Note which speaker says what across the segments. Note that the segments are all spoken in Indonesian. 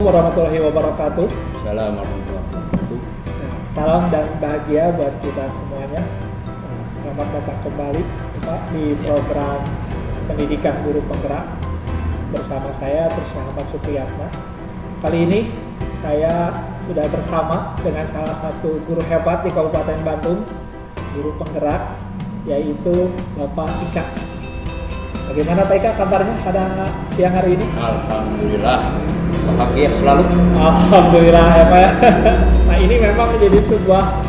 Speaker 1: Warahmatullahi wabarakatuh.
Speaker 2: Assalamualaikum warahmatullahi wabarakatuh.
Speaker 1: Salam dan bahagia buat kita semuanya. Selamat datang kembali Pak di program Pendidikan Guru Penggerak bersama saya Trisha Ahmad Supriyatna. Kali ini saya sudah bersama dengan salah satu guru hebat di Kabupaten Bandung, guru penggerak, yaitu Bapak Ika. Bagaimana Pak Ika kabarnya pada siang hari ini?
Speaker 2: Alhamdulillah, bahagia selalu.
Speaker 1: Alhamdulillah ya Pak ya. Nah ini memang menjadi sebuah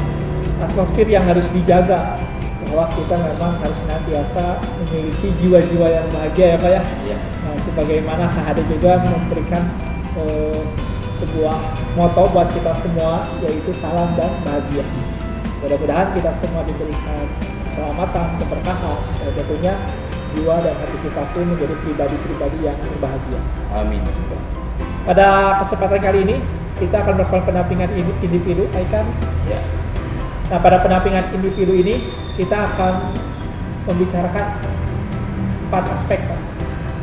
Speaker 1: atmosfer yang harus dijaga, bahwa kita memang harus senantiasa memiliki jiwa-jiwa yang bahagia ya Pak ya.
Speaker 2: Ya.
Speaker 1: Nah, sebagaimana ada juga memberikan sebuah moto buat kita semua, yaitu salam dan bahagia. Mudah-mudahan kita semua diberikan keselamatan, keberkahan, dan tentunya jiwa dan hati kita pun menjadi pribadi-pribadi yang berbahagia.
Speaker 2: Amin.
Speaker 1: Pada kesempatan kali ini kita akan melakukan pendampingan individu, Aikan.
Speaker 2: Ya.
Speaker 1: Nah, pada pendampingan individu ini kita akan membicarakan 4 aspek, Pak.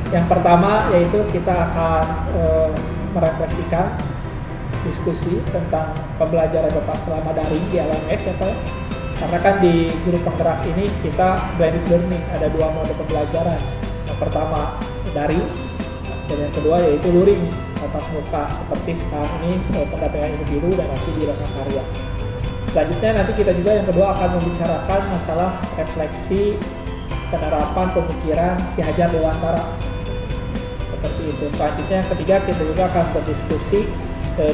Speaker 1: Yang pertama yaitu kita akan merefleksikan diskusi tentang pembelajaran Bapak selama daring di LMS ya Pak. Karena kan di guru penggerak ini kita blended learning, ada 2 mode pembelajaran. Yang pertama daring, dan yang kedua yaitu luring, tatap muka, seperti sekarang ini pendampingan individu dan nanti di ranah karya. Selanjutnya nanti kita juga yang kedua akan membicarakan masalah refleksi penerapan pemikiran Ki Hajar Dewantara. Seperti itu. Selanjutnya yang ketiga kita juga akan berdiskusi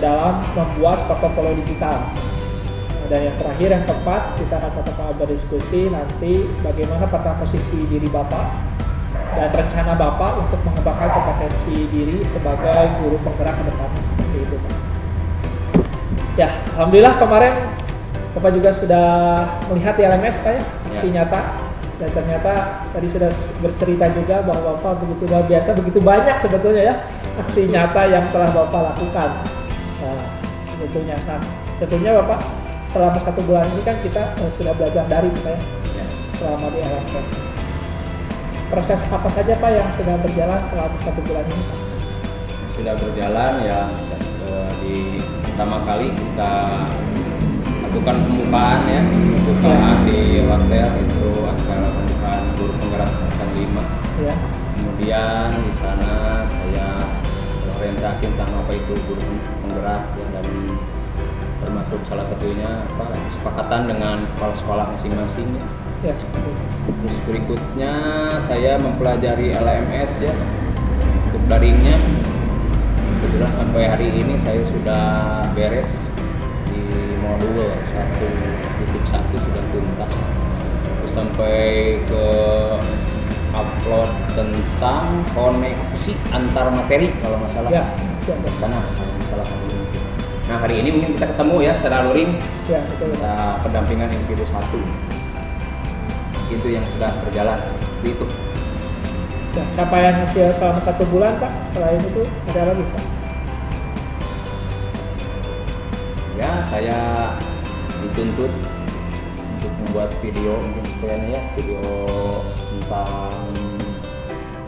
Speaker 1: dalam membuat portofolio digital. Dan yang terakhir, yang keempat, kita akan sama-sama berdiskusi nanti bagaimana peta posisi diri Bapak dan rencana Bapak untuk mengembangkan kompetensi diri sebagai guru penggerak ke depan. Seperti itu, Pak. Ya, alhamdulillah kemarin Bapak juga sudah melihat di LMS, Pak ya, aksi nyata. Dan ternyata tadi sudah bercerita juga bahwa Bapak begitu luar biasa, begitu banyak sebetulnya ya aksi nyata yang telah Bapak lakukan. Nah, sebetulnya, Bapak selama 1 bulan ini kan kita sudah belajar daring Pak ya, selama di LMS. Proses apa saja Pak yang sudah berjalan selama 1 bulan ini Pak?
Speaker 2: Sudah berjalan ya. Di pertama kali kita lakukan pembukaan ya, di hotel itu acara pembukaan guru penggerak angkatan 5. Ya. Kemudian di sana saya orientasi tentang apa itu guru penggerak ya, dan termasuk salah satunya kesepakatan dengan kepala sekolah masing-masing ya. Terus berikutnya saya mempelajari LMS ya untuk daringnya. Kebetulan sampai hari ini saya sudah beres di modul 1.1 sudah tuntas. Terus sampai ke upload tentang koneksi antar materi kalau nggak salah.
Speaker 1: Ya,
Speaker 2: sana kalau nggak salah. Nah hari ini mungkin kita ketemu ya secara luring,
Speaker 1: ya, betul.
Speaker 2: Kita pendampingan individu 1. Itu yang sudah berjalan, itu.
Speaker 1: Ya, capaian hasil selama 1 bulan Pak, selain itu ada lagi Pak?
Speaker 2: Ya saya dituntut untuk membuat video mungkin sekalian ya, video tentang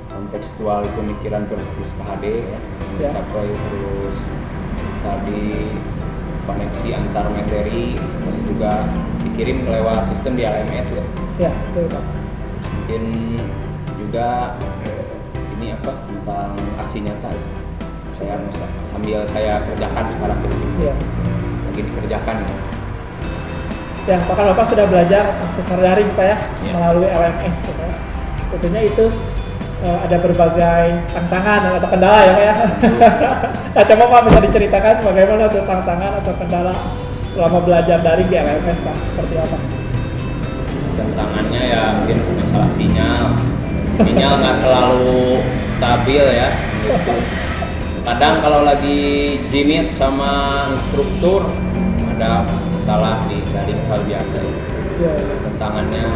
Speaker 2: kontekstual pemikiran berbasis KHD ya, mencapai terus tadi koneksi antar materi dan juga dikirim lewat sistem di LMS ya.
Speaker 1: Ya, betul Pak.
Speaker 2: Mungkin juga ini tentang aksi nyata ya. Sambil saya kerjakan sekarang ini. Ya. Lagi dikerjakan ya.
Speaker 1: Ya, bahkan Bapak sudah belajar secara daring Pak ya, melalui LMS ya. Tentunya itu ada berbagai tantangan atau kendala ya Pak ya. Nah, coba Pak bisa diceritakan bagaimana tuh tantangan atau kendala selama belajar daring di LMS Pak, seperti apa?
Speaker 2: Tantangannya ya mungkin masalah sinyal nggak selalu stabil ya. Kadang kalau lagi jimit sama instruktur ada salah di daring, hal biasa ya. Tantangannya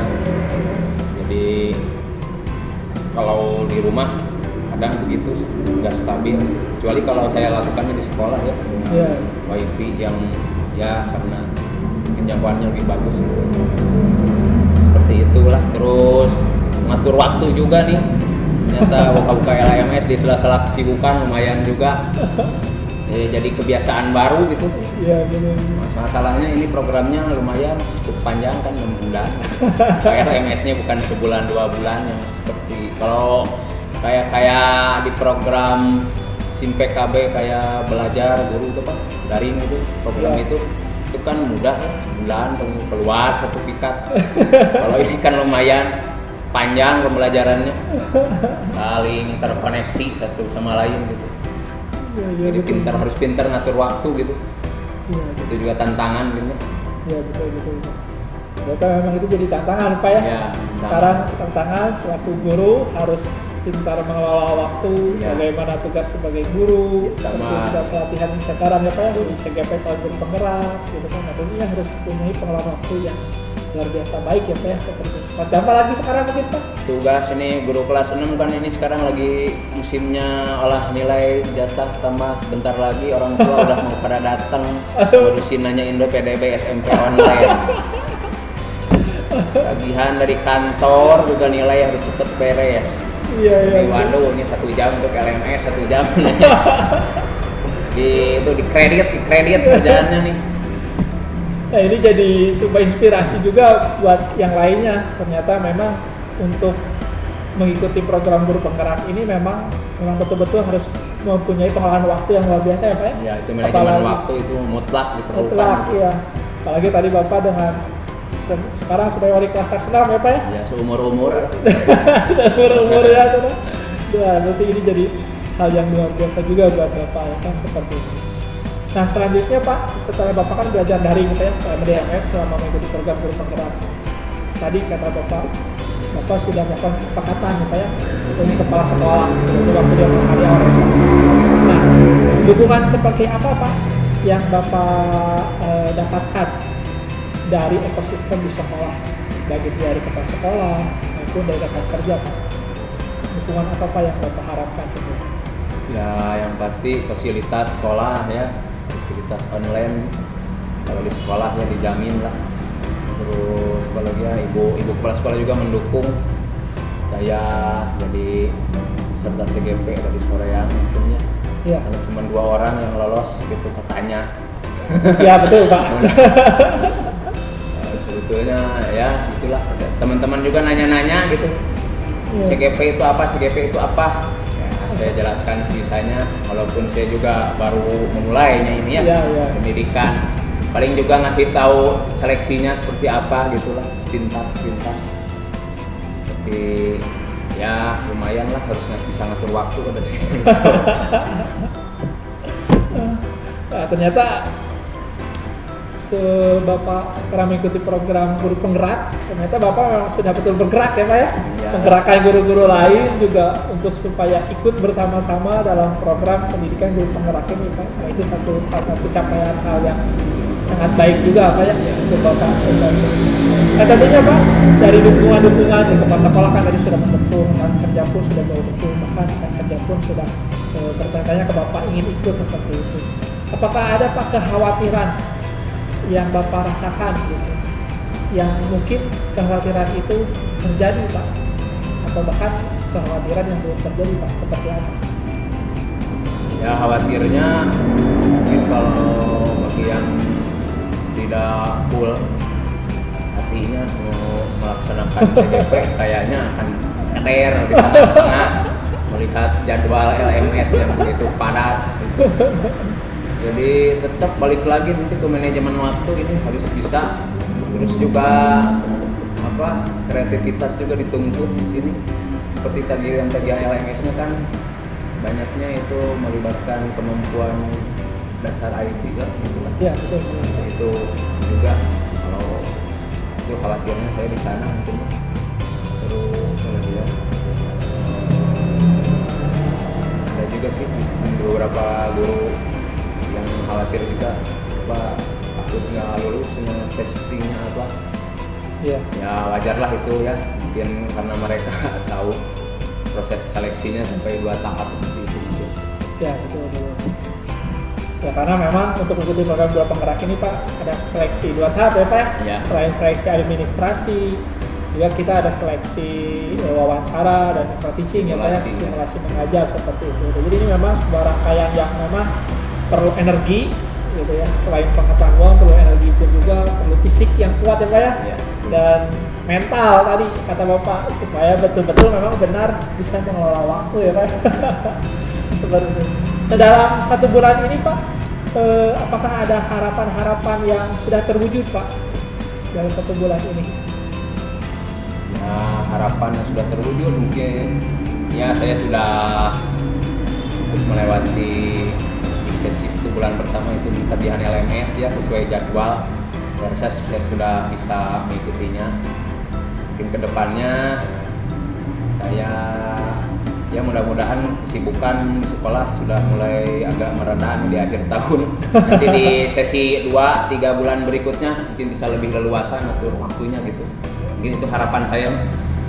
Speaker 2: jadi kalau di rumah kadang begitu nggak stabil, kecuali kalau saya lakukannya di sekolah ya, wifi yang ya karena mungkin jangkauannya lebih bagus seperti itulah. Terus ngatur waktu juga nih, ternyata buka-buka LMS di sela-sela kesibukan lumayan juga jadi kebiasaan baru gitu.
Speaker 1: Iya benar.
Speaker 2: Masalahnya ini programnya lumayan cukup panjang kan 6 bulan. LMS-nya bukan sebulan 2 bulan yang seperti kalau kayak di program SIM PKB kayak belajar guru itu kan daring itu program itu kan mudah kan sebulan keluar sertifikat. Kalau ini kan lumayan panjang pembelajarannya, saling terkoneksi satu sama lain gitu. Jadi harus pintar ngatur waktu gitu. Itu juga tantangan gitu.
Speaker 1: Iya betul. Berarti memang itu jadi tantangan Pak ya. Sekarang tantangan selaku guru harus pintar mengelola waktu, bagaimana tugas sebagai guru, juga pelatihan sekarang ya Pak ya, CGP soal guru penggerak gitu kan, tentunya harus mempunyai pengelolaan waktu yang luar biasa baik ya Pak ya, seperti itu. Apa lagi sekarang mungkin Pak?
Speaker 2: Tugas ini guru kelas 6 kan ini sekarang lagi musimnya olah nilai jasa, tambah bentar lagi orang tua udah mau pada datang ngurusin nanya Indo PDB SMP online. Tagihan dari kantor juga nilai harus cepet beres.
Speaker 1: Iya.
Speaker 2: Waduh, ini 1 jam untuk LMS, 1 jam. Itu di kredit kerjaannya nih.
Speaker 1: Nah ini jadi sebuah inspirasi juga buat yang lainnya. Ternyata memang untuk mengikuti program guru penggerak ini memang betul-betul harus mempunyai pengolahan waktu yang luar biasa ya Pak ya?
Speaker 2: Ya, itu manajemen waktu itu mutlak diperlukan.
Speaker 1: Mutlak, iya. Apalagi tadi Bapak dengan sekarang sudah wali kelas 6 ya Pak ya?
Speaker 2: Ya, seumur-umur.
Speaker 1: Seumur-umur ya. Berarti ini jadi hal yang luar biasa juga buat Bapak ya kan, seperti itu. Nah selanjutnya Pak, setelah Bapak kan belajar daring gitu ya, selama DMS selama mengikuti program guru penggerak. Tadi kata Bapak sudah melakukan kesepakatan gitu ya dengan kepala sekolah sebelum waktu dia menghadiri orientasi. Nah, dukungan seperti apa Pak yang Bapak dapatkan dari ekosistem di sekolah, baik itu dari kepala sekolah maupun dari rekan kerja Pak? Dukungan apa Pak yang Bapak harapkan sebelumnya?
Speaker 2: Ya, yang pasti fasilitas sekolah ya, fasilitas online kalau di sekolah ya dijamin lah. Terus apalagi ya ibu kepala sekolah juga mendukung saya jadi peserta CGP dari Soreang tentunya.
Speaker 1: Iya.
Speaker 2: Kalau cuma 2 orang yang lolos gitu katanya.
Speaker 1: Ya betul Pak.
Speaker 2: Sebetulnya ya itulah, teman-teman juga nanya-nanya gitu. CGP itu apa? CGP itu apa? Saya jelaskan sebisanya, walaupun saya juga baru memulainya ini ya, pendidikan. Paling juga ngasih tahu seleksinya seperti apa gitulah, sepintas. Tapi ya lumayan lah, harus bisa ngatur waktu pada sini.
Speaker 1: Nah, ternyata Bapak sekarang mengikuti program guru penggerak, ternyata Bapak memang sudah betul bergerak ya Pak ya? Menggerakkan guru-guru lain juga untuk supaya ikut bersama-sama dalam program pendidikan guru penggerak ini Pak. Nah itu salah satu capaian hal yang sangat baik juga Pak ya untuk Bapak. Nah tentunya Pak, dari dukungan di kepala sekolah kan tadi sudah mendukung, rekan kerja pun sudah mendukung, bahkan rekan kerja pun sudah bertanya ke Bapak ingin ikut seperti itu. Apakah ada Pak kekhawatiran yang Bapak rasakan gitu, yang mungkin kekhawatiran itu terjadi Pak, atau bahkan kekhawatiran yang belum terjadi Pak, seperti apa?
Speaker 2: Ya khawatirnya mungkin kalau bagi yang tidak full hatinya mau melaksanakan CGP kayaknya akan keter di tengah-tengah melihat jadwal LMS yang begitu padat gitu. Jadi tetap balik lagi nanti ke manajemen waktu, ini harus bisa. Terus juga kreativitas juga dituntut di sini. Seperti tadi LMS-nya kan banyaknya itu melibatkan kemampuan dasar IT lah gitu lah.
Speaker 1: Iya betul.
Speaker 2: Itu juga kalau itu khawatirnya saya di sana mungkin. Terus ya. Ada juga sih beberapa guru yang khawatir juga takut nggak lulus testingnya apa.
Speaker 1: Iya.
Speaker 2: Ya wajar lah itu ya, mungkin karena mereka tahu proses seleksinya sampai 2 tahap seperti itu.
Speaker 1: Ya betul. Ya karena memang untuk mengikuti program guru penggerak ini Pak ada seleksi 2 tahap ya Pak ya. Selain seleksi administrasi, juga kita ada seleksi wawancara dan teaching ya Pak ya, simulasi mengajar seperti itu. Jadi ini memang sebuah rangkaian yang memang perlu energi gitu ya, selain pengetahuan perlu energi pun juga perlu fisik yang kuat ya Pak ya, dan mental tadi kata Bapak supaya betul-betul memang benar bisa mengelola waktu ya Pak. Seperti itu. Nah, dalam 1 bulan ini Pak, apakah ada harapan-harapan yang sudah terwujud Pak dalam 1 bulan ini?
Speaker 2: Nah, harapan yang sudah terwujud mungkin ya saya sudah melewati di sesi 1 bulan pertama itu latihan LMS ya sesuai jadwal. Saya rasa saya sudah bisa mengikutinya. Mungkin kedepannya saya ya mudah-mudahan kesibukan sekolah sudah mulai agak meredah di akhir tahun. Nanti di sesi 2-3 bulan berikutnya mungkin bisa lebih leluasa ngatur waktunya gitu. Mungkin itu harapan saya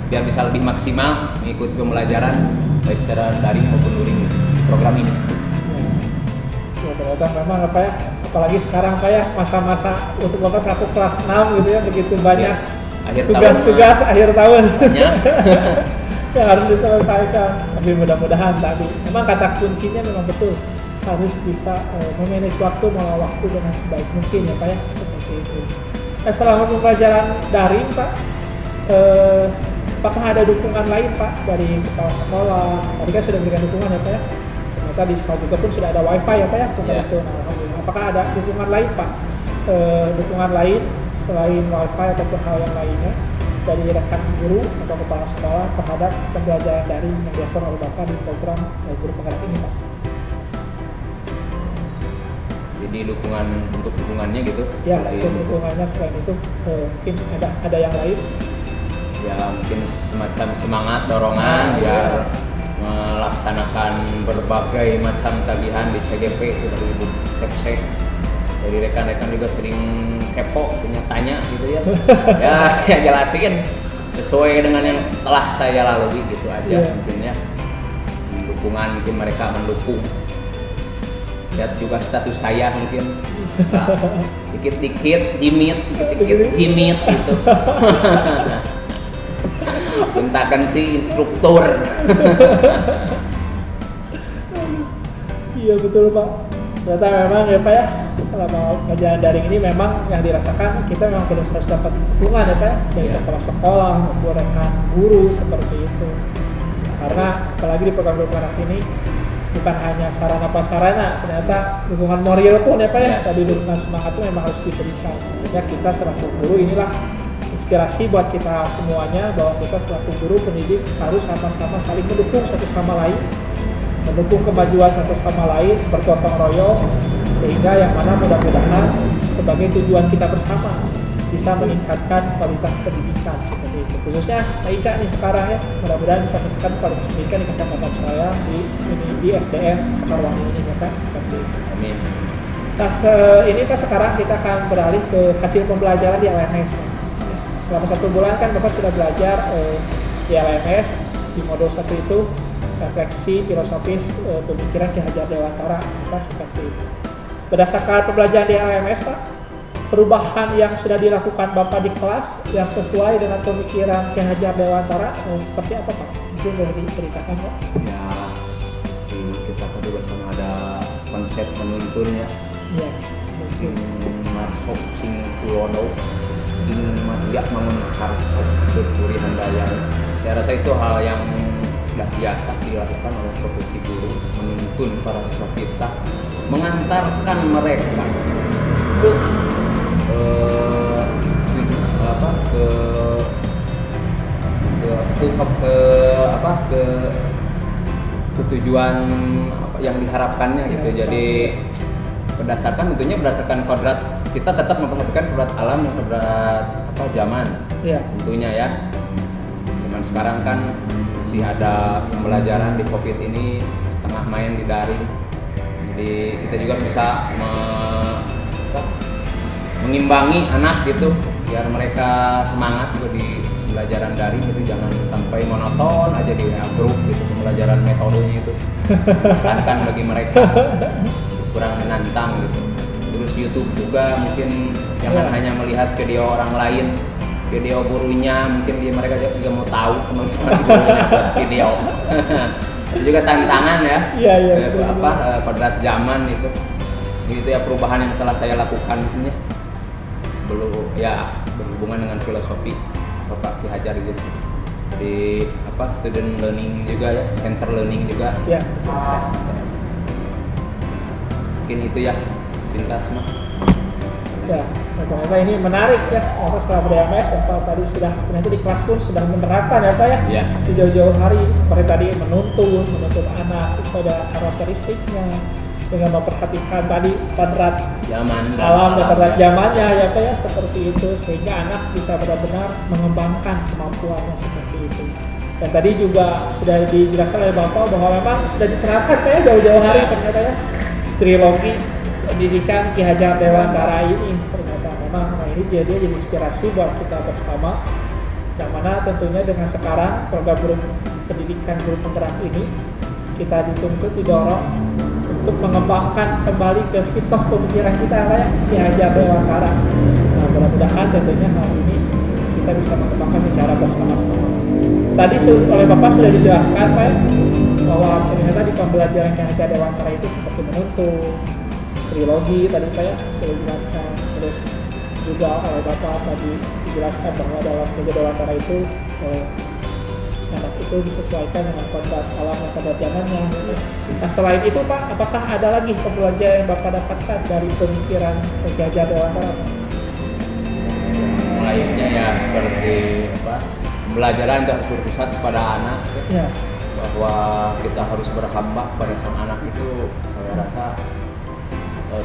Speaker 2: biar bisa lebih maksimal mengikuti pembelajaran baik secara daring maupun luring di program ini.
Speaker 1: Ya, ternyata memang apa ya, apalagi sekarang Pak ya, masa-masa untuk Bapak satu kelas 6 gitu ya, begitu banyak tugas-tugas akhir tahun banyak yang harus diselesaikan. Tapi mudah-mudahan tadi memang kata kuncinya memang betul harus bisa memanage waktu, mengelola waktu dengan sebaik mungkin ya Pak ya, seperti itu. Selama pembelajaran daring Pak, apakah ada dukungan lain Pak dari kepala sekolah? Tadi kan sudah memberikan dukungan ya Pak ya. Ternyata di sekolah juga pun sudah ada wifi ya Pak ya, seperti itu. Nah, alhamdulillah. Apakah ada dukungan lain Pak? Dukungan lain selain wifi ataupun hal yang lainnya dari rekan guru atau kepala sekolah terhadap pembelajaran daring yang dilakukan oleh Bapak di program guru penggerak ini Pak?
Speaker 2: Jadi untuk dukungannya gitu?
Speaker 1: Ya, untuk dukungannya selain itu mungkin ada yang lain?
Speaker 2: Ya mungkin semacam semangat dorongan biar melaksanakan berbagai macam tagihan di CGP itu dari Ibu Tepsek. Dari rekan-rekan juga sering kepo, punya tanya gitu ya. Ya saya jelasin sesuai dengan yang telah saya lalui gitu aja mungkin ya. Dukungan mungkin mereka mendukung. Lihat juga status saya mungkin. Nah, dikit-dikit jimit gitu. Minta ganti instruktur.
Speaker 1: Iya betul Pak. Ternyata memang ya Pak ya, selama pelajaran daring ini memang yang dirasakan kita memang harus dapat dukungan ya Pak ya, dari kepala sekolah maupun rekan guru seperti itu. Karena apalagi di program anak ini bukan hanya sarana prasarana, ternyata dukungan moral pun ya Pak ya, tadi dukungan semangat itu memang harus diberikan. Ya kita selaku guru inilah inspirasi buat kita semuanya bahwa kita selaku guru pendidik harus sama-sama saling mendukung satu sama lain, mendukung kemajuan satu sama lain, bergotong royong, sehingga yang mana mudah-mudahan sebagai tujuan kita bersama bisa meningkatkan kualitas pendidikan seperti itu. Khususnya Aika nih sekarang ya, mudah-mudahan bisa meningkatkan kualitas pendidikan di kecamatan saya di SDN Sekarwangi ini ya Pak, seperti itu.
Speaker 2: Amin.
Speaker 1: Nah, ini Pak sekarang kita akan beralih ke hasil pembelajaran di LMS. Selama 1 bulan kan Bapak sudah belajar di LMS di modul 1 itu refleksi filosofis pemikiran Ki Hajar Dewantara Pak, seperti itu. Berdasarkan pembelajaran di LMS Pak, perubahan yang sudah dilakukan Bapak di kelas yang sesuai dengan pemikiran Ki Hajar Dewantara seperti apa Pak? Mungkin boleh diceritakan Pak?
Speaker 2: Ya, kita tadi bersama ada konsep menuntunnya.
Speaker 1: Iya.
Speaker 2: Mungkin Marsok Sing Kulono ingin melihat mengencar kekuri handaya. Saya rasa itu hal yang sudah biasa dilakukan oleh profesi guru, menuntun para siswa kita, mengantarkan mereka ke tujuan yang diharapkannya gitu. Jadi berdasarkan kodrat, kita tetap memperhatikan kodrat alam dan kodrat zaman. Tentunya ya. Zaman sekarang kan masih ada pembelajaran di COVID ini setengah main di daring. Jadi kita juga bisa mengimbangi anak gitu biar mereka semangat gitu di pembelajaran daring, gitu. Jangan sampai monoton aja di WA group gitu pembelajaran metodenya itu. Bosankan bagi mereka, kurang menantang gitu. Terus YouTube juga mungkin jangan hanya melihat video orang lain, video gurunya, mungkin mereka juga mau tahu kemampuan gurunya buat video. Itu juga tantangan ya. Kodrat zaman itu. Begitu ya perubahan yang telah saya lakukan ini sebelum ya berhubungan dengan filosofi Bapak Ki Hajar gitu. Di student learning juga ya, center learning juga.
Speaker 1: Ya.
Speaker 2: Mungkin itu ya pintas mah.
Speaker 1: Ya, ternyata ini menarik ya. Setelah ber-MS, Bapak tadi sudah ternyata di kelas pun sudah menerapkan ya Pak ya.
Speaker 2: Ya.
Speaker 1: Sejauh-jauh hari seperti tadi menuntun anak sesuai dengan karakteristiknya, dengan memperhatikan tadi kodrat
Speaker 2: Zaman
Speaker 1: alam dan kodrat zamannya ya Pak ya, seperti itu sehingga anak bisa benar-benar mengembangkan kemampuannya seperti itu. Dan tadi juga sudah dijelaskan oleh Bapak bahwa memang sudah diterapkan Pak ya jauh-jauh hari ternyata ya trilogi pendidikan Ki Hajar Dewantara ini ternyata memang ini jadi inspirasi buat kita bersama, yang mana tentunya dengan sekarang program guru pendidikan guru penggerak ini kita dituntut didorong untuk mengembangkan kembali ke fitrah pemikiran kita ya Ki Hajar Dewantara. Nah, mudah-mudahan tentunya hal ini kita bisa mengembangkan secara bersama-sama. Tadi oleh Bapak sudah dijelaskan Pak ya, bahwa ternyata di pembelajaran Ki Hajar Dewantara itu seperti menuntun trilogi tadi saya sudah dijelaskan, terus juga oleh Bapak tadi dijelaskan bahwa dalam Ki Hajar Dewantara itu anak itu disesuaikan dengan kodrat alam dan kodrat zamannya. Nah selain itu Pak, apakah ada lagi pembelajaran yang Bapak dapatkan dari pemikiran Ki Hajar Dewantara?
Speaker 2: Lainnya ya seperti pembelajaran yang berpusat kepada anak ya. Bahwa kita harus berhamba pada sang anak itu, saya rasa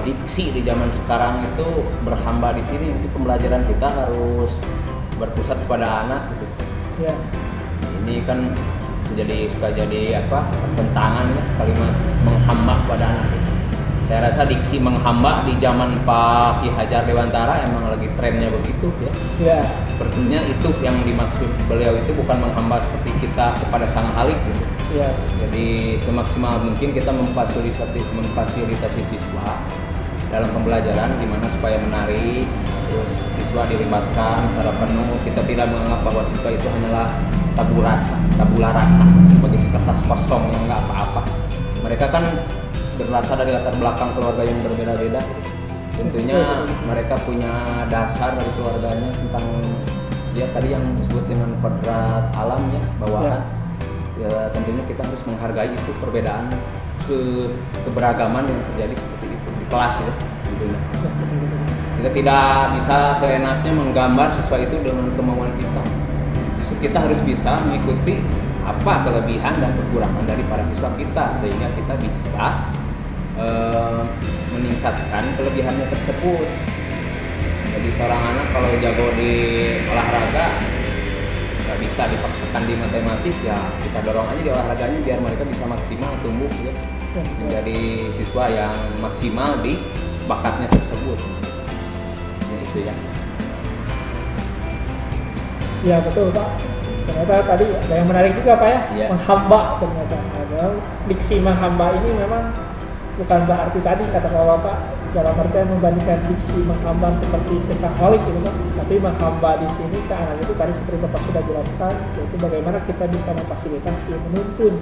Speaker 2: diksi di zaman sekarang itu berhamba di sini, itu pembelajaran kita harus berpusat kepada anak gitu.
Speaker 1: Ya.
Speaker 2: Ini kan suka jadi pertentangan ya, kalimat menghamba pada anak itu. Saya rasa diksi menghamba di zaman Pak Ki Hajar Dewantara emang lagi trennya begitu ya.
Speaker 1: Ya.
Speaker 2: Sepertinya itu yang dimaksud beliau itu bukan menghamba seperti kita kepada sang halik gitu.
Speaker 1: Ya.
Speaker 2: Jadi semaksimal mungkin kita memfasilitasi siswa dalam pembelajaran gimana supaya menarik, terus siswa dilibatkan secara penuh. Kita tidak menganggap bahwa siswa itu hanyalah tabula rasa sebagai kertas kosong yang nggak apa-apa. Mereka kan berasal dari latar belakang keluarga yang berbeda-beda. Tentunya mereka punya dasar dari keluarganya tentang ya tadi yang disebut dengan kodrat alam ya, bawaan. Ya tentunya kita harus menghargai itu perbedaan keberagaman yang terjadi seperti itu di kelas ya tentunya. Kita tidak bisa seenaknya menggambar siswa itu dengan kemauan kita. Justru kita harus bisa mengikuti apa kelebihan dan kekurangan dari para siswa kita sehingga kita bisa meningkatkan kelebihannya tersebut. Jadi seorang anak kalau jago di olahraga nggak bisa dipaksakan di matematik, ya kita dorong aja di olahraganya biar mereka bisa maksimal tumbuh ya, menjadi siswa yang maksimal di bakatnya tersebut. Ya, itu ya. Ya
Speaker 1: betul Pak. Ternyata tadi ada yang menarik juga Pak ya, menghamba ternyata. Diksi menghamba ini memang bukan berarti tadi kata Bapak dalam artian membandingkan diksi menghamba seperti kesahholik gitu Pak, tapi menghamba di sini ke anak itu tadi seperti Bapak sudah jelaskan, yaitu bagaimana kita bisa memfasilitasi, menuntun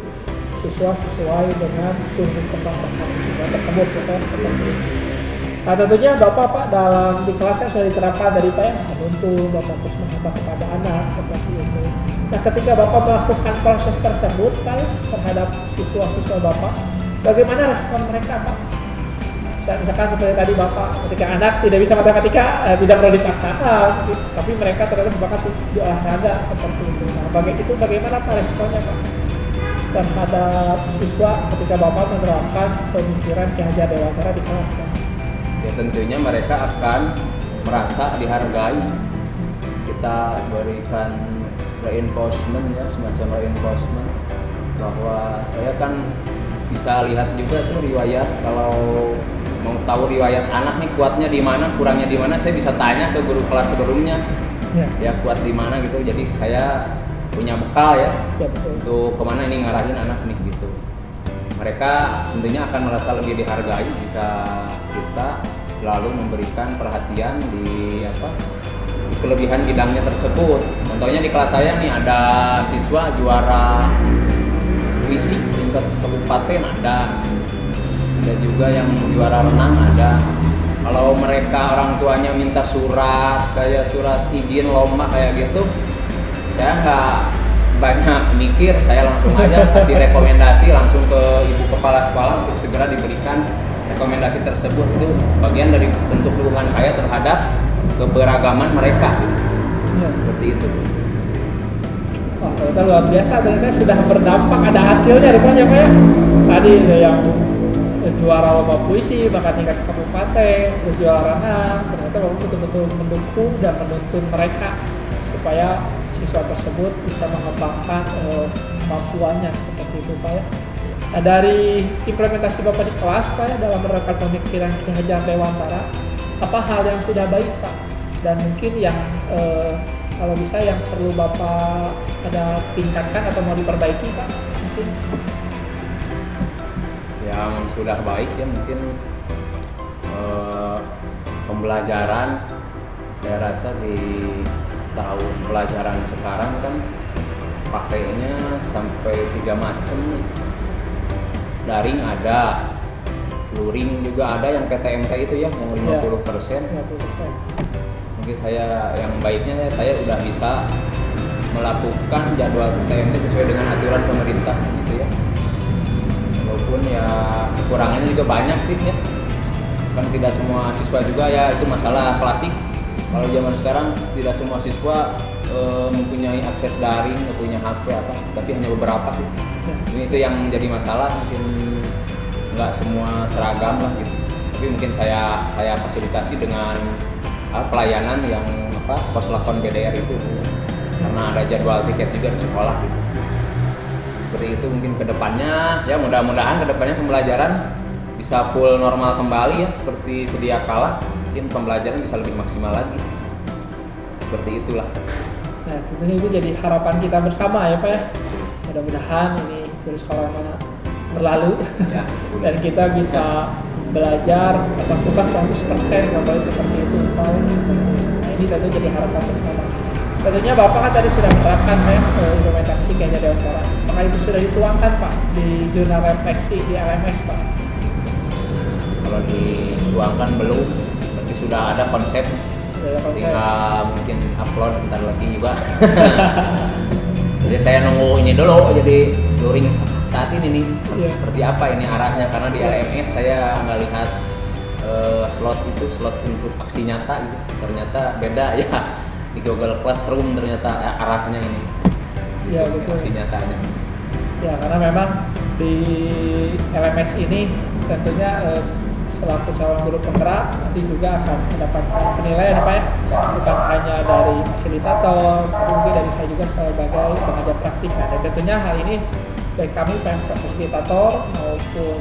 Speaker 1: siswa sesuai dengan tumbuh kembang siswa tersebut gitu. Nah tentunya Bapak Pak dalam di kelasnya sudah diterapkan dari Pak ya, menuntun, Bapak terus menghamba kepada anak seperti itu. Nah ketika Bapak melakukan proses tersebut Pak terhadap siswa-siswa Bapak, bagaimana respon mereka Pak? Misalkan seperti tadi Bapak, ketika anak tidak bisa matematika, tidak perlu dipaksakan, gitu. Tapi mereka ternyata berbakat di olahraga seperti itu. Nah, bagaimana Pak responnya Pak terhadap siswa ketika Bapak menerapkan pemikiran Ki Hajar Dewantara di kelas Pak?
Speaker 2: Ya tentunya mereka akan merasa dihargai. Kita berikan reinforcement ya, semacam reinforcement bahwa saya kan bisa lihat juga tuh riwayat, kalau mau tahu riwayat anak nih kuatnya di mana, kurangnya di mana, saya bisa tanya ke guru kelas sebelumnya ya kuat di mana gitu. Jadi saya punya bekal ya untuk kemana ini ngarahin anak nih gitu. Mereka tentunya akan merasa lebih dihargai jika kita selalu memberikan perhatian di kelebihan bidangnya tersebut. Contohnya di kelas saya nih ada siswa juara puisi tingkat kabupaten ada. Ada juga yang juara renang ada. Kalau mereka orang tuanya minta surat kayak surat izin lomba kayak gitu, saya nggak banyak mikir, saya langsung aja kasih rekomendasi langsung ke ibu kepala sekolah untuk segera diberikan rekomendasi tersebut. Itu bagian dari bentuk dukungan saya terhadap keberagaman mereka. Ya, seperti itu.
Speaker 1: Wah, ternyata luar biasa, ternyata sudah berdampak, ada hasilnya rupanya Pak ya. Tadi ada yang juara lomba puisi bahkan tingkat kabupaten, terus juara renang, ternyata Bapak betul-betul mendukung dan menuntun mereka supaya siswa tersebut bisa mengembangkan kemampuannya seperti itu Pak ya. Nah, dari implementasi Bapak di kelas Pak ya dalam menerapkan pemikiran Ki Hajar Dewantara, apa hal yang sudah baik Pak? Dan mungkin yang kalau bisa yang perlu Bapak ada tingkatkan atau mau diperbaiki Pak? Mungkin
Speaker 2: yang sudah baik ya mungkin pembelajaran, saya rasa di tahun pelajaran sekarang kan pakainya sampai 3 macam. Daring ada, luring juga ada, yang PTMT itu ya yang 50%. Mungkin saya yang baiknya saya udah bisa melakukan jadwal PTMT sesuai dengan aturan pemerintah gitu ya. Walaupun ya kekurangannya juga banyak sih ya, kan tidak semua siswa juga ya, itu masalah klasik. Kalau zaman sekarang tidak semua siswa mempunyai akses daring, mempunyai HP apa, tapi hanya beberapa sih. Ini itu yang menjadi masalah, mungkin nggak semua seragam lah gitu. Tapi mungkin saya fasilitasi dengan pelayanan yang poslakon BDR itu, karena ada jadwal tiket juga di sekolah gitu. Seperti itu mungkin kedepannya ya, mudah-mudahan kedepannya pembelajaran bisa full normal kembali ya seperti sedia kala, mungkin pembelajaran bisa lebih maksimal lagi, seperti itulah.
Speaker 1: Nah tentunya itu jadi harapan kita bersama ya Pak ya, mudah-mudahan ini virus corona berlalu ya, dan kita bisa belajar tatap muka 100% kembali seperti itu Pak. Nah ini tentu jadi harapan bersama. Tentunya Bapak kan tadi sudah menerapkan ya implementasi Ki Hajar Dewantara. Apakah itu sudah dituangkan Pak di jurnal refleksi di LMS Pak?
Speaker 2: Kalau dituangkan belum, berarti sudah ada konsep. Tinggal mungkin upload bentar lagi juga. Jadi saya nunggu ini dulu, jadi luring saat ini nih seperti apa ini arahnya, karena di LMS saya nggak lihat slot untuk aksi nyata gitu. Ternyata beda ya. Di Google Classroom ternyata arahnya ini
Speaker 1: ya, betul.
Speaker 2: aksi nyatanya
Speaker 1: ya, karena memang di LMS ini tentunya selaku calon guru penggerak nanti juga akan mendapatkan penilaian Pak ya, bukan hanya dari fasilitator, mungkin dari saya juga sebagai pengajar praktik. Nah, dan tentunya hal ini baik kami fasilitator maupun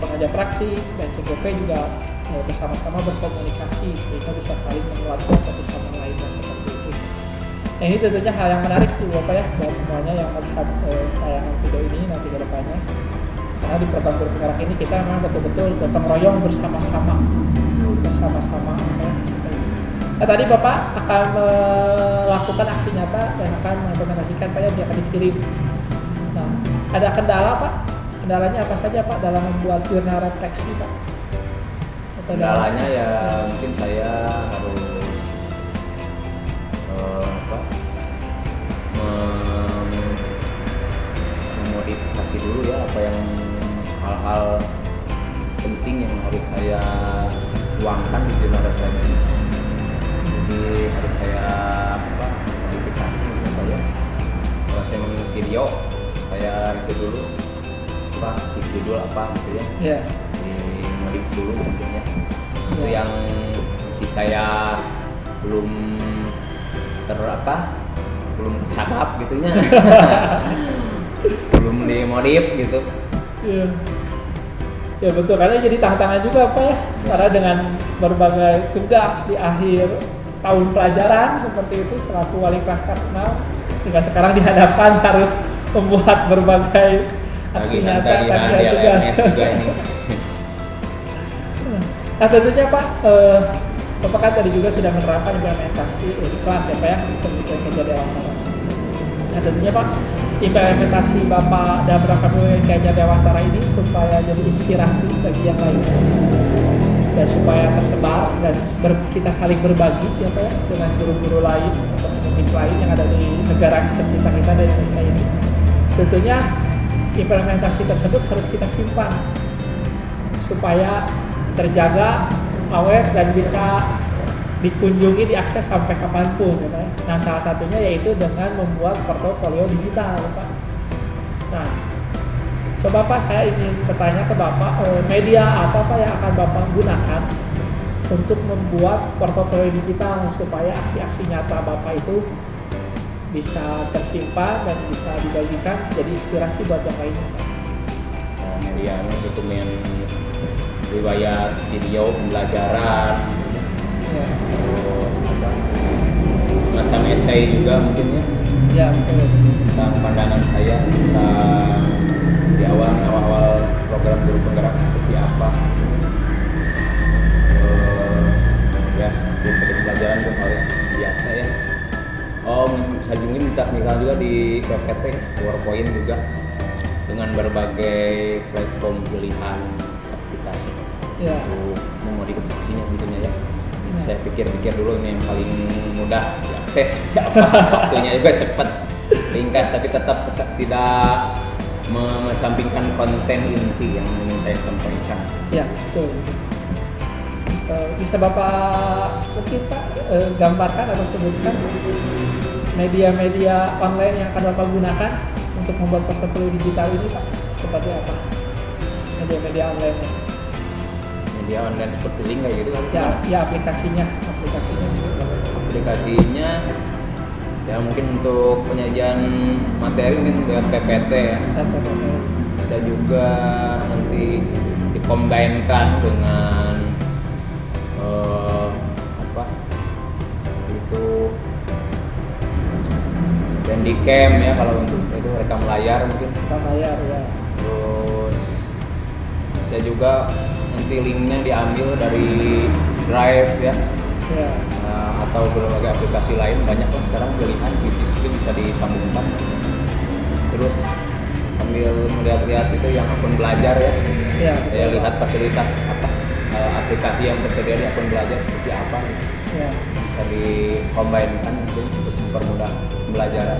Speaker 1: pengajar praktik dan CGP juga bersama-sama berkomunikasi sehingga bisa saling menguatkan satu sama lainnya seperti itu. Nah ini tentunya hal yang menarik juga Pak ya buat semuanya yang melihat tayangan video ini nanti ke depannya. Karena di program guru penggerak ini kita memang betul-betul gotong royong bersama-sama ya. Nah tadi Bapak akan melakukan aksi nyata dan akan mengimplementasikan Pak ya, dia akan dikirim. Nah ada kendala Pak? Kendalanya apa saja Pak dalam membuat jurnal refleksi Pak?
Speaker 2: Kendalanya ya mungkin saya harus memodifikasi dulu ya apa yang hal-hal penting yang harus saya tuangkan di jurnal refleksi. Jadi harus saya modifikasi gitu ya. Kalau saya mengenai video, saya itu dulu si judul apa gitu ya. Yeah. Modif dulu mungkinnya. Itu yang masih saya belum belum cakap gitunya. Belum dimodif gitu.
Speaker 1: Iya. Ya betul, karena jadi tantangan juga Pak ya. Karena dengan berbagai tugas di akhir tahun pelajaran seperti itu selaku wali kelas nasional, hingga sekarang dihadapkan harus membuat berbagai aksi nyata tugas
Speaker 2: juga ini.
Speaker 1: Nah tentunya Pak, Bapak kan tadi juga sudah menerapkan implementasi di kelas ya Pak ya, pemikiran Ki Hajar Dewantara. Nah tentunya Pak, implementasi Bapak dan program Ganjar Dewantara ini supaya jadi inspirasi bagi yang lain dan supaya tersebar dan kita saling berbagi ya Pak ya, dengan guru-guru lain atau pemimpin lain yang ada di negara tercinta kita di Indonesia ini. Tentunya implementasi tersebut harus kita simpan supaya terjaga, awet dan bisa dikunjungi, diakses sampai kapanpun ya, Pak. Nah, salah satunya yaitu dengan membuat portofolio digital ya, Pak. Nah, coba Pak, saya ingin bertanya ke Bapak, media apa Pak yang akan Bapak gunakan untuk membuat portofolio digital supaya aksi-aksi nyata Bapak itu bisa tersimpan dan bisa dibagikan jadi inspirasi buat yang lainnya, Pak.
Speaker 2: Medianya dokumen riwayat video pembelajaran,
Speaker 1: Ya.
Speaker 2: semacam esai juga mungkin ya,
Speaker 1: Ya, betul.
Speaker 2: tentang pandangan saya tentang di awal program guru penggerak seperti apa. Ya seperti pembelajaran itu hal yang biasa ya. Bisa juga minta juga di PPT, PowerPoint juga dengan berbagai platform pilihan aplikasi
Speaker 1: Ya.
Speaker 2: untuk memodifikasinya tentunya ya. Saya pikir-pikir dulu ini yang paling mudah diakses, waktunya juga cepat, ringkas, tapi tetap tidak mengesampingkan konten inti yang ingin saya sampaikan.
Speaker 1: Ya, betul. Bisa Bapak mungkin Pak gambarkan atau sebutkan media-media online yang akan Bapak gunakan untuk membuat portofolio digital ini Pak? Seperti apa media-media online-nya?
Speaker 2: Media online seperti link kayak gitu kan?
Speaker 1: Ya, aplikasinya.
Speaker 2: Aplikasinya ya mungkin untuk penyajian materi mungkin dengan PPT ya. Bisa juga nanti dikombinkan dengan Handycam ya, kalau untuk itu rekam layar mungkin.
Speaker 1: Rekam layar ya.
Speaker 2: Terus bisa juga nanti linknya diambil dari Drive ya.
Speaker 1: Ya.
Speaker 2: Atau berbagai aplikasi lain, banyak lah sekarang pilihan itu bisa disambungkan. Terus sambil melihat-lihat itu yang akun belajar ya.
Speaker 1: Ya.
Speaker 2: Saya lihat fasilitas apa aplikasi yang tersedia di akun belajar seperti apa.
Speaker 1: Ya.
Speaker 2: Bisa dikombinkan mungkin untuk mempermudah pembelajaran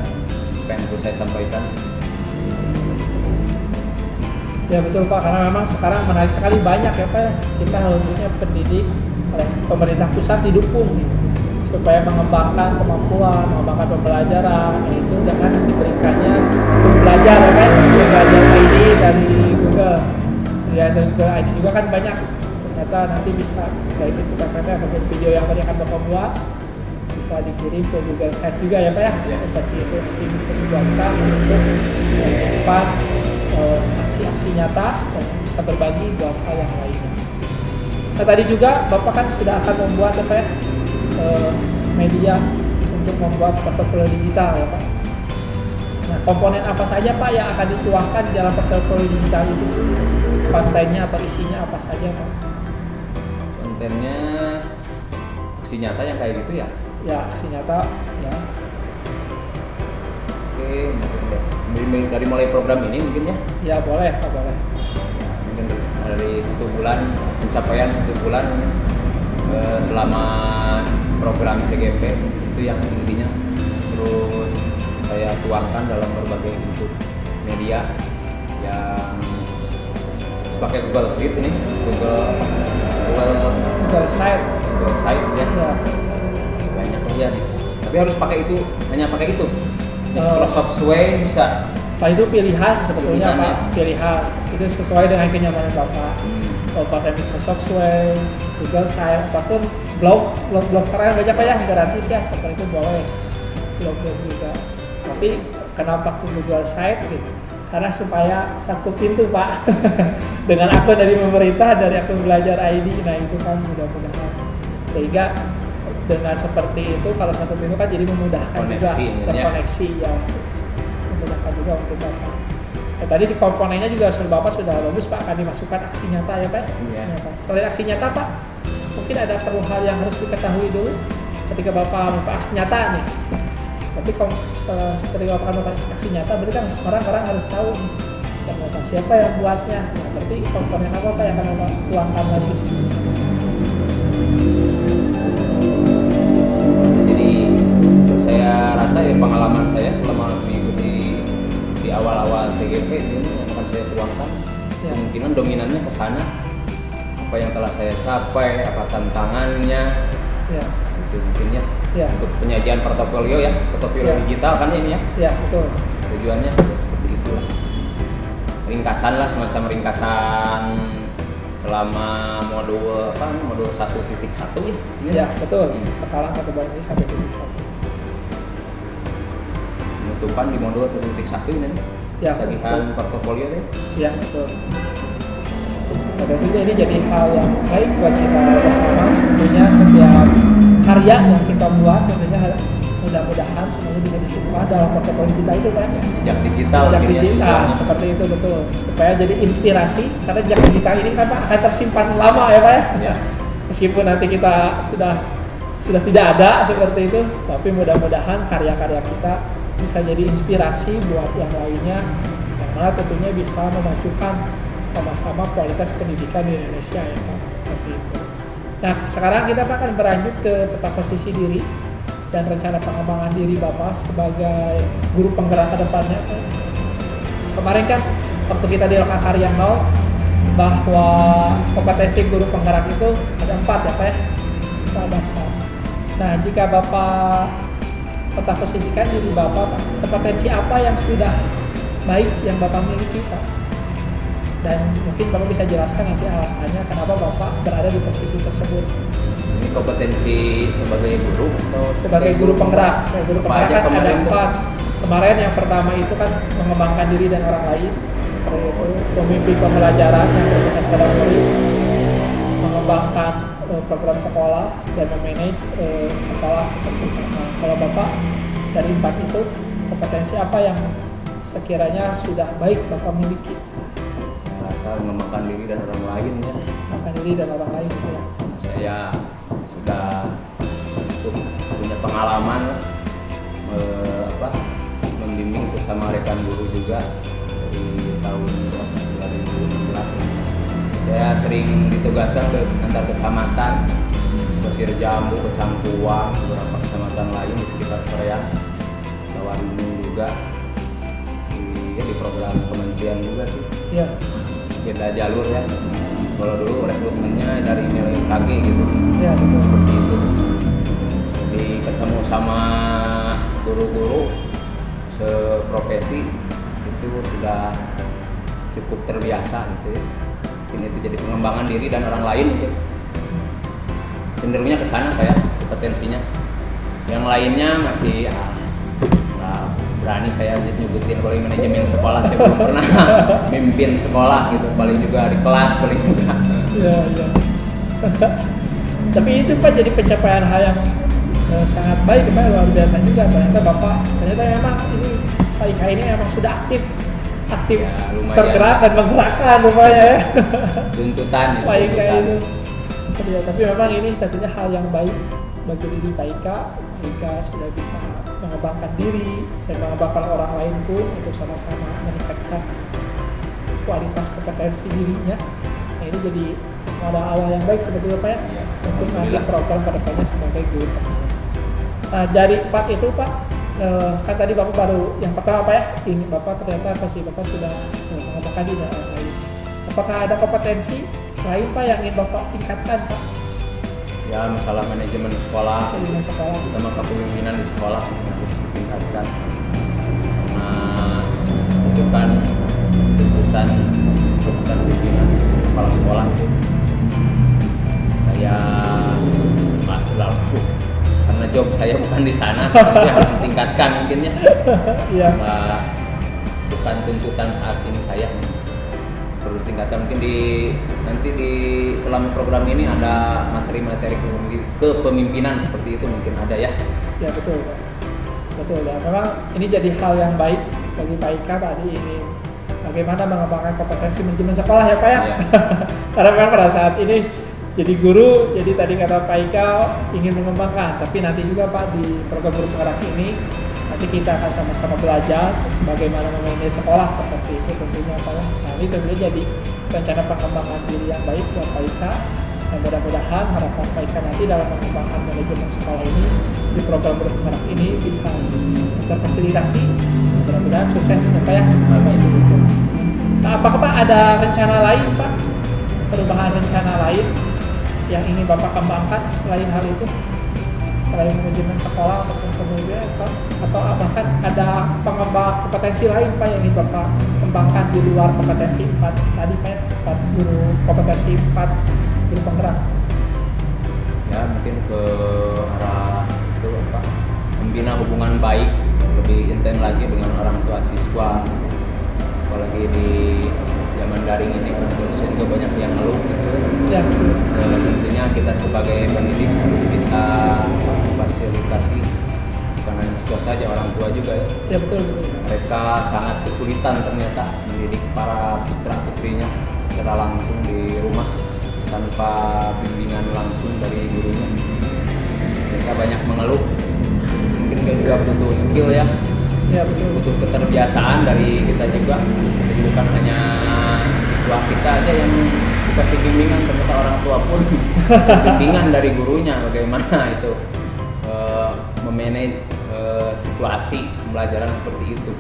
Speaker 2: apa yang perlu saya sampaikan.
Speaker 1: Ya betul Pak, karena memang sekarang menarik sekali, banyak ya Pak. Kita harusnya pendidik oleh pemerintah pusat didukung gitu, supaya mengembangkan kemampuan, mengembangkan pembelajaran, yaitu dengan diberikannya untuk belajar ya kan, belajar ID dari Google. Ya, dari Google ID juga kan banyak. Ternyata nanti bisa baik itu PPT ataupun video yang tadi akan Bapak buat bisa dikirim ke Google Site juga ya Pak ya. Seperti itu nanti bisa dibuatkan untuk cepat aksi-aksi nyata dan bisa berbagi buat hal yang lainnya. Nah tadi juga Bapak kan sudah akan membuat apa ya, media untuk membuat portofolio digital ya Pak. Nah komponen apa saja Pak yang akan dituangkan di dalam portofolio digital itu? Kontennya atau isinya apa saja Pak?
Speaker 2: Kontennya aksi nyata yang kayak gitu ya?
Speaker 1: Ya aksi nyata ya.
Speaker 2: Oke, dari mulai program ini mungkin ya?
Speaker 1: Ya boleh Pak, boleh.
Speaker 2: Mungkin dari 1 bulan, pencapaian 1 bulan selama program CGP itu yang intinya. Terus saya tuangkan dalam berbagai bentuk media yang pakai Google Sheet ini, Google Site ya. Banyak aja nih. Tapi harus pakai itu, hanya pakai itu. Microsoft Word bisa.
Speaker 1: Pak itu pilihan sebetulnya
Speaker 2: Pilihan,
Speaker 1: Pak, pilihan itu sesuai dengan kenyamanan Bapak. Kalau pakai Microsoft Word, Google Site, ataupun blog sekarang banyak Pak ya gratis ya, seperti itu boleh blog juga. Tapi kenapa ke Google Site gitu? Karena supaya satu pintu Pak dengan akun dari pemerintah, dari akun belajar ID, nah itu kan mudah-mudahan sehingga dengan seperti itu kalau satu pintu kan jadi memudahkan juga terkoneksi ya, memudahkan juga untuk Bapak. Nah, tadi di komponennya juga Bapak sudah bagus Pak, akan dimasukkan aksi nyata ya Pak.
Speaker 2: Iya.
Speaker 1: Selain aksi nyata Pak, mungkin ada perlu hal yang harus diketahui dulu ketika Bapak membuka aksi nyata nih. Tapi kalau seperti Bapak melakukan aksi nyata, berarti kan orang-orang harus tahu nih, ternyata siapa yang buatnya. Nah, berarti komponen apa Pak yang akan Bapak tuangkan lagi?
Speaker 2: Jadi saya rasa ya pengalaman saya selama mengikuti di awal-awal CGP ini yang akan saya tuangkan, kemungkinan dominannya ke sana. Apa yang telah saya capai, apa tantangannya, itu mungkinnya untuk penyajian portofolio digital kan ini ya.
Speaker 1: Betul.
Speaker 2: Tujuannya ya seperti itu. Ringkasan lah, semacam ringkasan selama modul 1.1 ya.
Speaker 1: Iya, betul. Sekarang 1 bulan ini 1.1.
Speaker 2: Penutupan di modul 1.1 ini. Tagihan portofolio ya.
Speaker 1: Iya, betul. Nah, ini jadi hal yang baik buat kita bersama. Tentunya setiap karya yang kita buat, tentunya mudah-mudahan semuanya bisa disimpan dalam portofolio kita itu kan.
Speaker 2: Jejak digital.
Speaker 1: Seperti itu betul. Supaya jadi inspirasi, karena jejak digital ini kan Pak akan tersimpan lama ya Pak ya. Meskipun nanti kita sudah tidak ada seperti itu, tapi mudah-mudahan karya-karya kita bisa jadi inspirasi buat yang lainnya, yang mana tentunya bisa memajukan sama-sama kualitas pendidikan di Indonesia ya Pak, seperti itu. Nah, sekarang kita Pak akan berlanjut ke peta posisi diri dan rencana pengembangan diri Bapak sebagai guru penggerak ke depannya. Kemarin kan waktu kita di Lokakarya 0 bahwa kompetensi guru penggerak itu ada 4 ya Pak ya? Ada 4. Nah, jika Bapak peta posisikan diri Bapak, kompetensi apa yang sudah baik yang Bapak miliki Pak? Dan mungkin Bapak bisa jelaskan nanti alasannya kenapa Bapak berada di posisi tersebut.
Speaker 2: Ini kompetensi sebagai guru atau
Speaker 1: sebagai guru penggerak? Guru penggerak kan ada 4. Kemarin yang pertama itu kan mengembangkan diri dan orang lain, seperti itu, pemimpin pembelajaran yang berpesan pada murid, mengembangkan program sekolah dan memanage sekolah seperti itu. Nah, kalau Bapak dari 4 itu kompetensi apa yang sekiranya sudah baik Bapak miliki?
Speaker 2: Mengembangkan diri dan orang lain ya.
Speaker 1: Mengembangkan diri dan orang lain ya.
Speaker 2: Saya sudah punya pengalaman membimbing sesama rekan guru juga dari tahun 2016. Saya sering ditugaskan ke antar kecamatan, Pasir Jambu, Kecangkuang, beberapa kecamatan lain di sekitar Soreang, Tawaringin juga di program kementerian juga sih. Iya. Beda jalur ya. Kalau dulu rekrutmennya dari nilai KG gitu.
Speaker 1: Iya, betul.
Speaker 2: Seperti itu. Jadi ketemu sama guru-guru seprofesi itu sudah cukup terbiasa gitu. Ini itu jadi pengembangan diri dan orang lain gitu. Cenderungnya ke sana saya kompetensinya. Yang lainnya masih berani saya nyebutin. Kalau manajemen sekolah saya belum pernah mimpin sekolah gitu, paling juga di kelas paling juga.
Speaker 1: Iya. Tapi itu Pak jadi pencapaian hal yang sangat baik Pak, luar biasa juga. Ternyata memang ini Pak Ika ini memang sudah aktif ya, bergerak dan menggerakkan rupanya ya.
Speaker 2: Tuntutan
Speaker 1: Pak Ika itu. Ya, tapi memang ini tentunya hal yang baik bagi diri Pak Ika. Pak Ika sudah bisa mengembangkan diri dan mengembangkan orang lain pun untuk sama-sama meningkatkan kualitas kompetensi dirinya. Nah, ini jadi ada awal yang baik sebetulnya Pak ya, untuk nanti program kedepannya sebagai guru penggerak. Nah, dari 4 itu Pak, kan tadi Bapak baru yang pertama Pak ya, ini Bapak ternyata Bapak sudah mengembangkan diri dan orang lain. Apakah ada kompetensi lain Pak yang ingin Bapak tingkatkan Pak?
Speaker 2: Ya, masalah manajemen sekolah sama kepemimpinan di sekolah harus ditingkatkan. Nah, itu kan tuntutan pimpinan kepala sekolah itu saya nggak terlalu, karena job saya bukan di sana, tapi harus ditingkatkan mungkinnya.
Speaker 1: Iya.
Speaker 2: Bukan tuntutan saat ini saya perlu tingkatan. Mungkin nanti di selama program ini ada materi-materi kepemimpinan seperti itu mungkin ada ya. Ya
Speaker 1: betul Pak. Betul ya. Memang ini jadi hal yang baik bagi Pak Ika tadi ini bagaimana mengembangkan kompetensi manajemen sekolah ya Pak ya. Karena memang pada saat ini jadi guru, jadi tadi kata Pak Ika ingin mengembangkan, tapi nanti juga Pak di program guru penggerak ini Nanti kita akan sama-sama belajar bagaimana memanage sekolah seperti itu tentunya Pak ya. Nah ini tentunya jadi rencana pengembangan diri yang baik buat Pak Ika. Dan mudah-mudahan harapan Pak Ika nanti dalam pengembangan manajemen sekolah ini di program bergerak ini bisa terfasilitasi. Mudah-mudahan sukses ya Pak ya. Nah, apakah Pak ada rencana lain Pak? Perubahan rencana lain yang ingin Bapak kembangkan selain hal itu? Selain manajemen sekolah ataupun kemudian atau bahkan ada pengembang kompetensi lain Pak yang ingin Bapak kembangkan di luar kompetensi 4 tadi Pak, 4 guru kompetensi 4 guru penggerak.
Speaker 2: Ya mungkin ke arah itu apa, membina hubungan baik lebih intens lagi dengan orang tua siswa, apalagi di zaman daring ini orang tua siswa juga banyak yang ngeluh gitu.
Speaker 1: Ya, betul.
Speaker 2: Tentunya kita sebagai pendidik harus bisa fasilitasi bukan hanya siswa saja, orang tua juga ya.
Speaker 1: Ya betul.
Speaker 2: Mereka sangat kesulitan ternyata mendidik para putra putrinya secara langsung di rumah tanpa bimbingan langsung dari gurunya. Mereka banyak mengeluh, mungkin juga butuh skill ya.
Speaker 1: Ya betul.
Speaker 2: Butuh keterbiasaan dari kita juga. Jadi bukan hanya siswa kita aja yang dikasih bimbingan, ternyata orang tua pun bimbingan dari gurunya bagaimana itu memanage situasi pembelajaran seperti itu.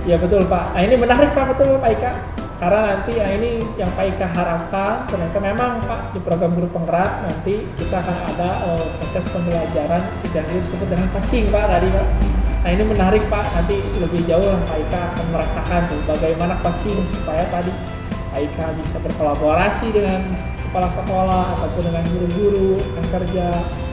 Speaker 1: Ya betul Pak. Nah ini menarik Pak, betul Pak Ika. Karena nanti ini yang Pak Ika harapkan ternyata memang Pak di program guru penggerak nanti kita akan ada proses pembelajaran yang disebut dengan coaching Pak tadi Pak. Nah ini menarik Pak, nanti lebih jauh Pak Ika akan merasakan tuh bagaimana coaching supaya tadi Pak Ika bisa berkolaborasi dengan kepala sekolah ataupun dengan guru-guru yang kerja,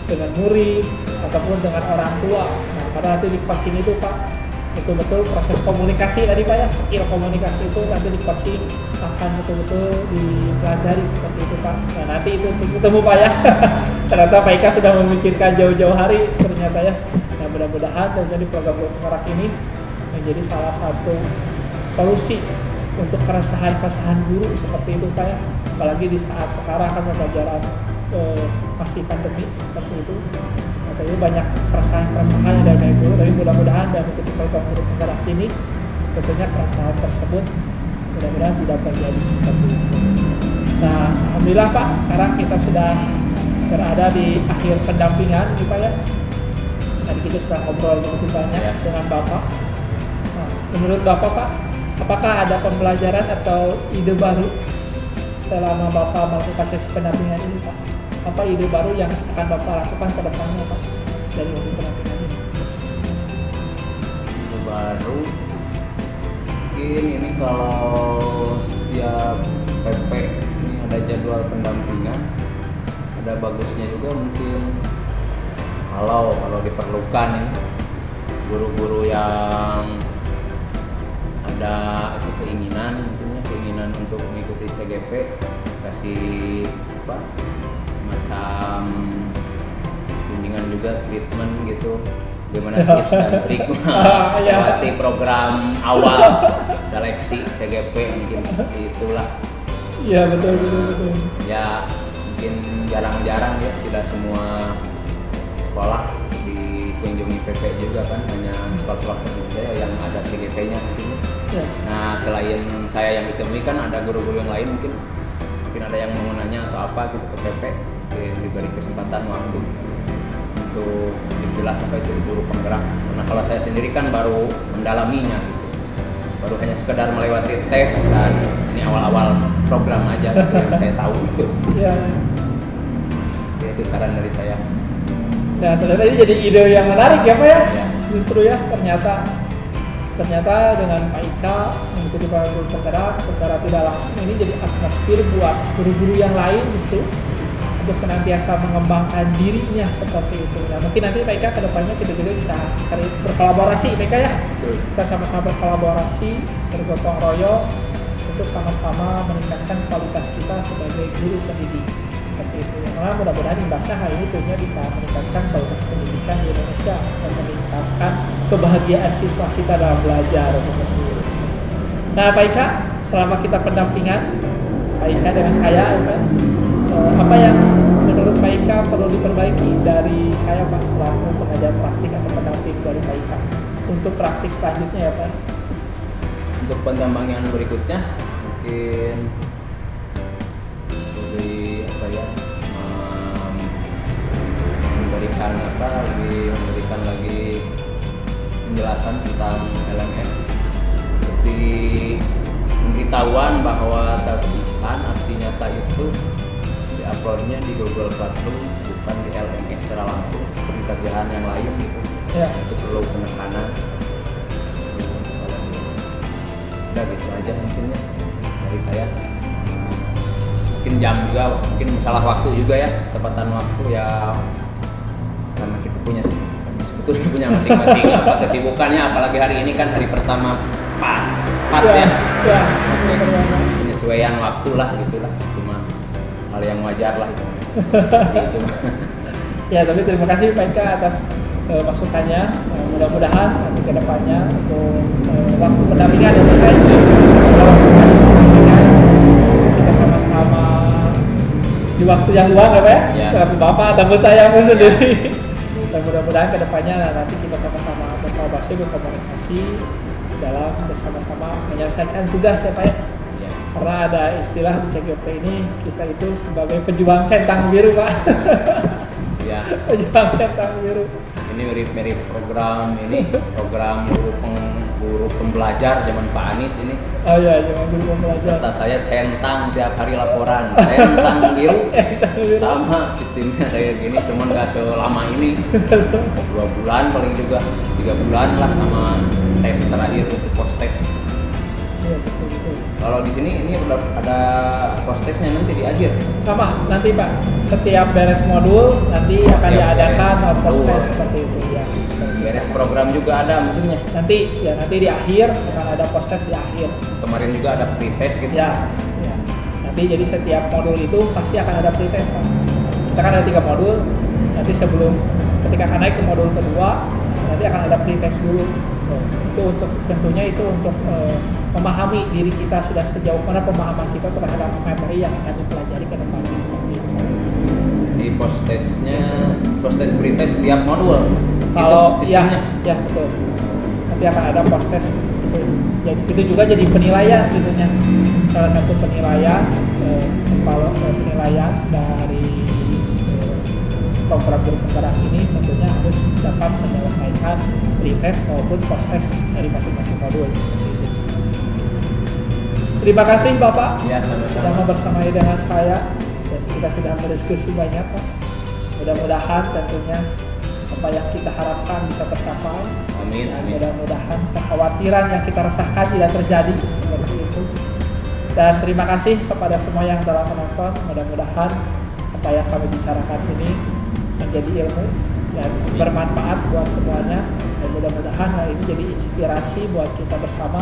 Speaker 1: dengan murid ataupun dengan orang tua. Nah karena nanti di coaching itu Pak betul-betul proses komunikasi tadi Pak ya, skill komunikasi itu nanti di coaching akan betul-betul dipelajari seperti itu Pak. Nah nanti itu ketemu Pak ya. Ternyata Pak Ika sudah memikirkan jauh-jauh hari ternyata ya. Nah mudah-mudahan terjadi program penggerak ini menjadi salah satu solusi untuk keresahan-keresahan guru seperti itu Pak ya. Apalagi di saat sekarang kan pembelajaran masih pandemi seperti itu. Jadi banyak keresahan-keresahan yang dari guru, tapi mudah-mudahan dari program guru penggerak ini tentunya keresahan tersebut mudah-mudahan tidak terjadi seperti itu. Nah, alhamdulillah Pak, sekarang kita sudah berada di akhir pendampingan nih Pak ya. Tadi kita sudah ngobrol begitu banyak dengan Bapak. Nah, menurut Bapak Pak, apakah ada pembelajaran atau ide baru selama Bapak melakukan sesi pendampingan ini Pak? Apa ide baru yang akan Bapak lakukan ke depannya Pak dari waktu pendampingan ini?
Speaker 2: Ide baru mungkin ini kalau setiap PP ini ada jadwal pendampingan, ada bagusnya juga mungkin kalau diperlukan ini guru-guru yang ada itu keinginan untuk mengikuti CGP kasih apa macam bimbingan juga, treatment gitu, bagaimana tips dan trik melewati program awal seleksi CGP mungkin itulah.
Speaker 1: Iya betul.
Speaker 2: Ya mungkin jarang-jarang ya, tidak semua sekolah dikunjungi PP juga kan, hanya sekolah-sekolah tertentu yang ada CGP-nya mungkin. Ya. Nah selain saya yang ditemui kan ada guru-guru yang lain mungkin ada yang mau nanya atau apa gitu ke PP, diberi kesempatan waktu untuk dijelas apa itu guru penggerak. Karena kalau saya sendiri kan baru mendalaminya gitu, baru hanya sekedar melewati tes dan ini awal-awal program aja gitu, yang saya tahu gitu. Ya. Itu saran dari saya.
Speaker 1: Nah ternyata ini jadi ide yang menarik ya Pak ya. Justru ya ternyata dengan Pak Ika mengikuti program guru penggerak secara tidak langsung ini jadi atmosfer buat guru-guru yang lain justru untuk senantiasa mengembangkan dirinya seperti itu. Nah mungkin nanti Pak Ika kedepannya kita bisa berkolaborasi Pak Ika ya. Kita sama-sama berkolaborasi, bergotong royong untuk sama-sama meningkatkan kualitas kita sebagai guru pendidik seperti itu. Nah mudah-mudahan imbasnya hal ini tentunya bisa meningkatkan kualitas pendidikan di Indonesia dan meningkatkan kebahagiaan siswa kita dalam belajar seperti itu. Nah Pak Ika, selama kita pendampingan Pak Ika dengan saya apa yang menurut menurut Pak Ika perlu diperbaiki dari saya Pak selaku pengajar praktik atau pendamping dari Pak Ika untuk praktik selanjutnya ya Pak?
Speaker 2: Untuk pengembangan berikutnya mungkin lebih apa ya, memberikan lagi penjelasan tentang LMS, seperti pemberitahuan bahwa sertifikat aksi nyata itu diuploadnya di Google Classroom bukan di LMS secara langsung seperti kerjaan yang lain gitu.
Speaker 1: Ya.
Speaker 2: Itu perlu penekanan. Udah gitu aja mungkinnya dari saya. Mungkin jam juga, mungkin masalah waktu juga ya, tepatan waktu ya, karena kita punya sebetulnya punya masing-masing apa kesibukannya, apalagi hari ini kan hari pertama Pat ya.
Speaker 1: Ya.
Speaker 2: Penyesuaian waktu lah gitulah, cuma hal yang wajar lah gitu.
Speaker 1: Ya, tapi terima kasih Pak Ika atas masukannya. Mudah-mudahan nanti ke depannya untuk waktu pendampingan dan terkait kita sama-sama di waktu yang luang ya Pak ya. Tapi Bapak ataupun saya pun sendiri. Dan mudah-mudahan ke depannya nanti kita sama-sama berkolaborasi, berkomunikasi dalam bersama-sama menyelesaikan tugas ya Pak ya. Karena ada istilah di CGP ini, kita itu sebagai pejuang centang biru Pak.
Speaker 2: Ya.
Speaker 1: Pejuang centang biru.
Speaker 2: Ini mirip program guru pembelajar zaman Pak Anies ini.
Speaker 1: Oh iya, zaman guru pembelajar.
Speaker 2: Serta saya centang tiap hari laporan, centang biru. Sama sistemnya kayak gini, cuman nggak selama ini. 2 bulan paling juga 3 bulan lah sama tes terakhir untuk post tes.
Speaker 1: Iya, betul.
Speaker 2: Kalau di sini ini udah ada post tesnya nanti di akhir.
Speaker 1: Sama, nanti Pak, setiap beres modul nanti akan diadakan post test seperti itu ya.
Speaker 2: Beres program juga ada maksudnya.
Speaker 1: Nanti di akhir akan ada post test di akhir.
Speaker 2: Kemarin juga ada pre-test gitu.
Speaker 1: Ya. Nanti jadi setiap modul itu pasti akan ada pre-test Pak. Kita kan ada 3 modul. Nanti ketika akan naik ke modul kedua, nanti akan ada pre-test dulu. Itu tentunya untuk memahami diri kita sudah sejauh mana pemahaman kita terhadap materi yang akan dipelajari ke depan.
Speaker 2: Di post test pre-test tiap modul.
Speaker 1: Kalau ya betul. Nanti akan ada post test itu. Jadi itu juga jadi penilaian tentunya. Salah satu penilaian penilaian dari program guru penggerak ini tentunya harus dapat menyelesaikan pre-test maupun post test dari masing-masing modul. Terima kasih Bapak sudah bersama dengan saya dan kita sudah berdiskusi banyak Pak. Mudah-mudahan tentunya apa yang kita harapkan bisa tercapai.
Speaker 2: Amin.
Speaker 1: Mudah-mudahan kekhawatiran yang kita rasakan tidak terjadi seperti itu. Dan terima kasih kepada semua yang telah menonton. Mudah-mudahan apa yang kami bicarakan ini menjadi ilmu dan bermanfaat buat semuanya. Dan mudah-mudahan hal ini jadi inspirasi buat kita bersama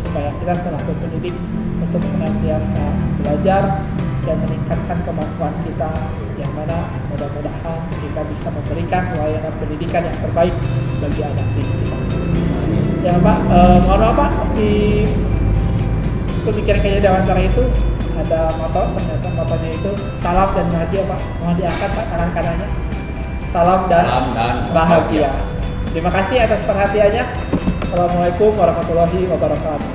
Speaker 1: supaya kita selaku pendidik untuk senantiasa belajar dan meningkatkan kemampuan kita, yang mana mudah-mudahan kita bisa memberikan pelayanan pendidikan yang terbaik bagi anak didik kita. Ya Pak, mohon maaf Pak, di pemikiran kayaknya wawancara itu ada moto, ternyata motonya itu salam dan bahagia Pak. Mohon diangkat Pak kanan-kanannya. Salam dan bahagia. Terima kasih atas perhatiannya. Assalamualaikum warahmatullahi wabarakatuh.